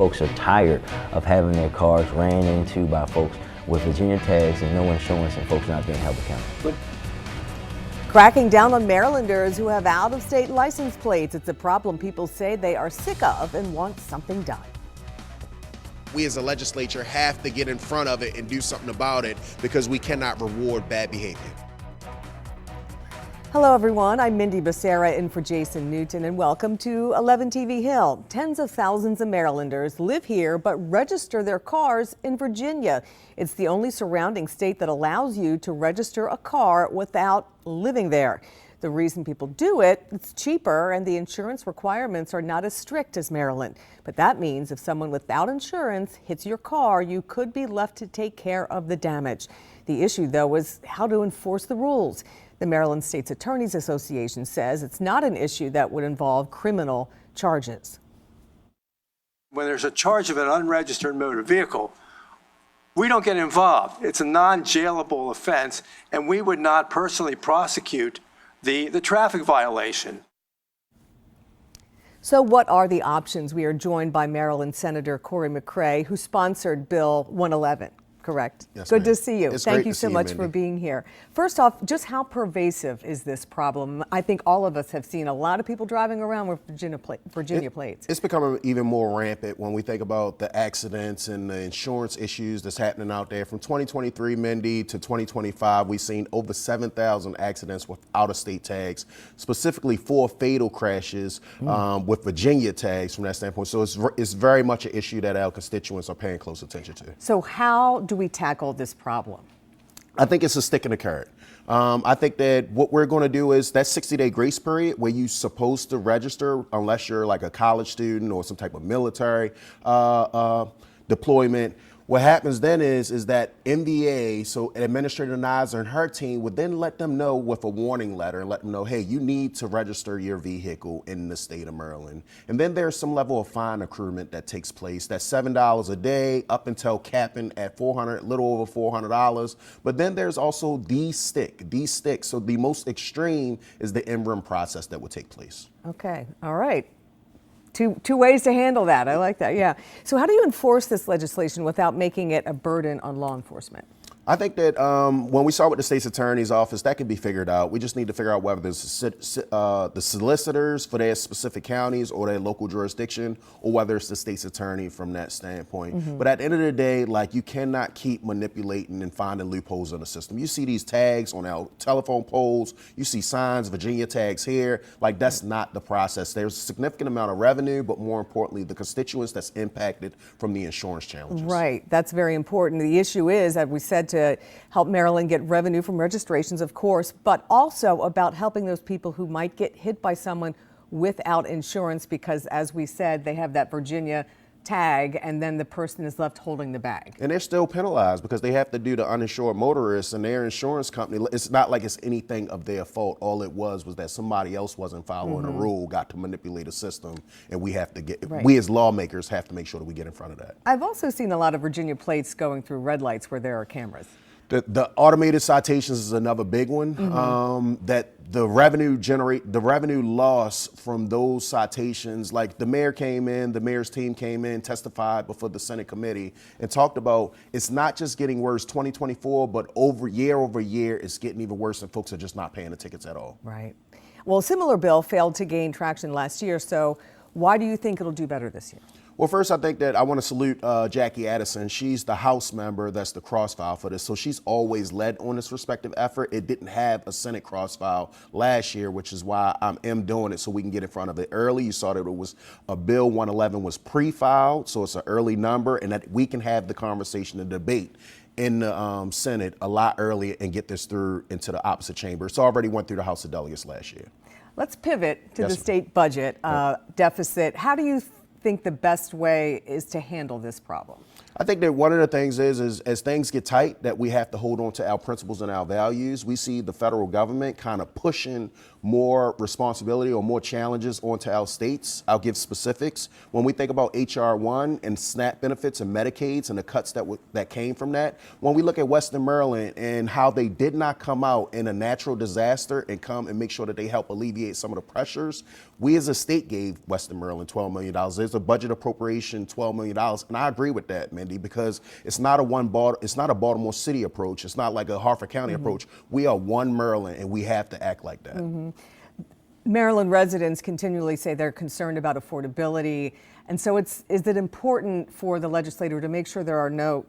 Folks are tired of having their cars ran into by folks with Virginia tags and no insurance, and folks not being held accountable. Cracking down on Marylanders who have out-of-state license plates. It's a problem people say they are sick of and want something done. We as a legislature have to get in front of it and do something about it because we cannot reward bad behavior. Hello everyone, I'm Mindy Becerra in for Jason Newton, and welcome to 11 TV Hill. Tens of thousands of Marylanders live here but register their cars in Virginia. It's the only surrounding state that allows you to register a car without living there. The reason people do it, it's cheaper and the insurance requirements are not as strict as Maryland. But that means if someone without insurance hits your car, you could be left to take care of the damage. The issue, though, is how to enforce the rules. The Maryland State's Attorneys Association says it's not an issue that would involve criminal charges. When there's a charge of an unregistered motor vehicle, we don't get involved. It's a non-jailable offense, and we would not personally prosecute the traffic violation. So what are the options? We are joined by Maryland Senator Cory McCray, who sponsored Bill 111. Correct. Yes, Good ma'am. to see you. It's Thank great you to so see you, much Mindy. for being here. First off, just how pervasive is this problem? I think all of us have seen a lot of people driving around with Virginia plates. It's becoming even more rampant when we think about the accidents and the insurance issues that's happening out there. From 2023, Mindy, to 2025, we've seen over 7,000 accidents with out-of-state tags, specifically 4 fatal crashes with Virginia tags from that standpoint. So it's very much an issue that our constituents are paying close attention to. So how do we tackle this problem? I think it's a stick in the carrot. I think that what we're going to do is that 60-day grace period where you're supposed to register unless you're like a college student or some type of military deployment. What happens then is that MVA, so Administrator Nizer and her team would then let them know with a warning letter and let them know, hey, you need to register your vehicle in the state of Maryland. And then there's some level of fine accruement that takes place. That's $7 a day up until capping at $400, little over $400. But then there's also these sticks. So the most extreme is the interim process that would take place. Okay. All right. Two ways to handle that. I like that. Yeah. So how do you enforce this legislation without making it a burden on law enforcement? I think that when we start with the state's attorney's office, that can be figured out. We just need to figure out whether the solicitors for their specific counties or their local jurisdiction, or whether it's the state's attorney from that standpoint. But at the end of the day, like, you cannot keep manipulating and finding loopholes in the system. You see these tags on our telephone poles, you see signs, Virginia tags here. Like, that's not the process. There's a significant amount of revenue, but more importantly, the constituents that's impacted from the insurance challenges. Right. That's very important. The issue is, as we said, to help Maryland get revenue from registrations, of course, but also about helping those people who might get hit by someone without insurance because, as we said, they have that Virginia tag and then the person is left holding the bag. And they're still penalized because they have to do the uninsured motorists, and their insurance company, it's not like it's anything of their fault. All it was that somebody else wasn't following a rule, got to manipulate a system, and we have to we as lawmakers have to make sure that we get in front of that. I've also seen a lot of Virginia plates going through red lights where there are cameras. The automated citations is another big one. That the revenue loss from those citations, like the mayor's team came in, testified before the Senate committee and talked about it's not just getting worse 2024, but over year, it's getting even worse and folks are just not paying the tickets at all. Right. Well, a similar bill failed to gain traction last year. So why do you think it'll do better this year? Well, first, I think that I want to salute Jackie Addison. She's the House member that's the cross-file for this. So she's always led on this respective effort. It didn't have a Senate cross-file last year, which is why I am doing it so we can get in front of it early. You saw that it was a Bill 111 was pre-filed, so it's an early number, and that we can have the conversation and debate in the Senate a lot earlier and get this through into the opposite chamber. It's already went through the House of Delegates last year. Let's pivot to the state budget deficit. How do you think the best way is to handle this problem? I think that one of the things is as things get tight, that we have to hold on to our principles and our values. We see the federal government kind of pushing more responsibility or more challenges onto our states. I'll give specifics. When we think about HR 1 and SNAP benefits and Medicaids and the cuts that came from that, when we look at Western Maryland and how they did not come out in a natural disaster and come and make sure that they help alleviate some of the pressures, we as a state gave Western Maryland $12 million. There's a budget appropriation, $12 million. And I agree with that, Mindy, because it's not a Baltimore City approach. It's not like a Harford County approach. We are one Maryland, and we have to act like that. Maryland residents continually say they're concerned about affordability. And so is it important for the legislature to make sure there are no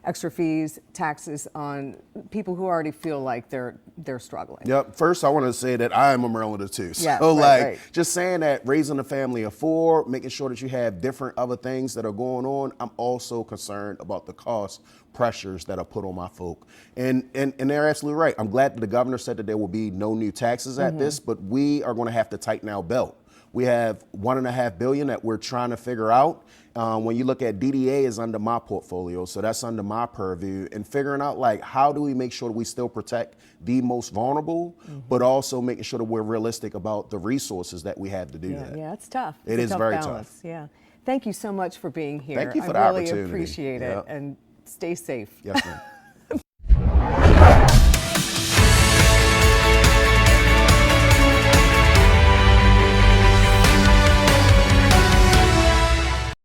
extra fees, taxes on people who already feel like they're struggling? Yep. First, I want to say that I am a Marylander too. Yeah, So right. just saying that raising a family of 4, making sure that you have different other things that are going on, I'm also concerned about the cost pressures that are put on my folk. And they're absolutely right. I'm glad that the governor said that there will be no new taxes at this, but we are going to have to tighten our belt. We have $1.5 billion that we're trying to figure out. When you look at DDA is under my portfolio, so that's under my purview, and figuring out like how do we make sure that we still protect the most vulnerable, but also making sure that we're realistic about the resources that we have to do that. Yeah, it's tough. It It's a is tough very balance. tough. Yeah. Thank you so much for being here. Thank you for the I really opportunity. appreciate it, Yep. and stay safe. Yes, ma'am.